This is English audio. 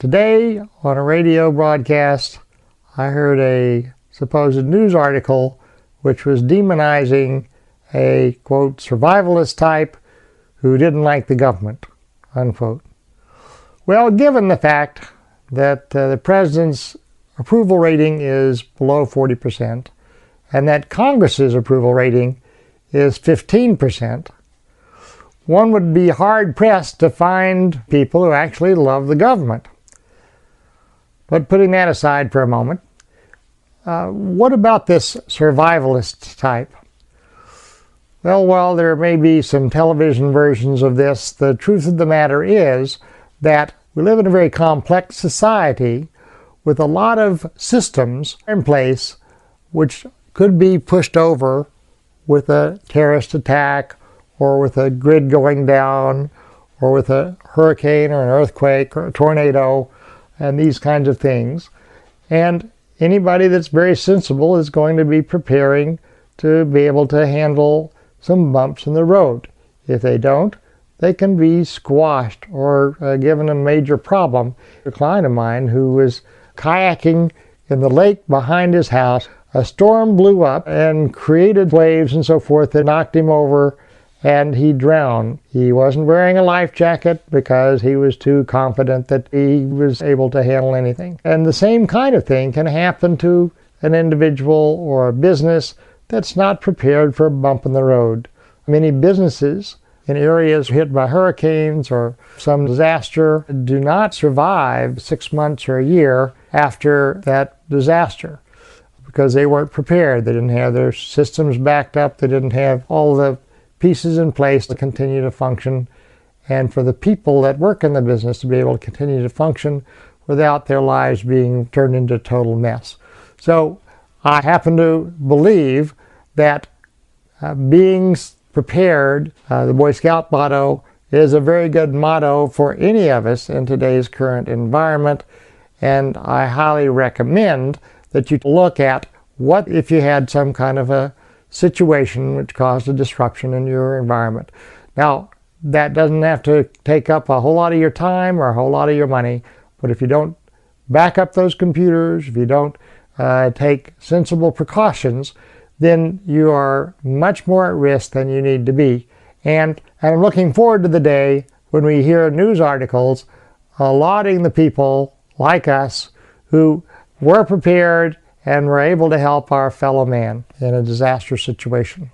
Today, on a radio broadcast, I heard a supposed news article which was demonizing a, quote, survivalist type who didn't like the government, unquote. Well, given the fact that the president's approval rating is below 40% and that Congress's approval rating is 15%, one would be hard-pressed to find people who actually love the government. But putting that aside for a moment, what about this survivalist type? Well, while there may be some television versions of this, the truth of the matter is that we live in a very complex society with a lot of systems in place which could be pushed over with a terrorist attack or with a grid going down or with a hurricane or an earthquake or a tornado and these kinds of things. And anybody that's very sensible is going to be preparing to be able to handle some bumps in the road. If they don't, they can be squashed or given a major problem. A client of mine who was kayaking in the lake behind his house, a storm blew up and created waves and so forth that knocked him over and he drowned. He wasn't wearing a life jacket because he was too confident that he was able to handle anything. And the same kind of thing can happen to an individual or a business that's not prepared for a bump in the road. Many businesses in areas hit by hurricanes or some disaster do not survive 6 months or a year after that disaster because they weren't prepared. They didn't have their systems backed up. They didn't have all the pieces in place to continue to function, and for the people that work in the business to be able to continue to function without their lives being turned into a total mess. So I happen to believe that being prepared, the Boy Scout motto, is a very good motto for any of us in today's current environment, and I highly recommend that you look at what if you had some kind of a situation which caused a disruption in your environment. Now, that doesn't have to take up a whole lot of your time or a whole lot of your money, but if you don't back up those computers, if you don't take sensible precautions, then you are much more at risk than you need to be. And I'm looking forward to the day when we hear news articles lauding the people like us who were prepared and were able to help our fellow man in a disaster situation.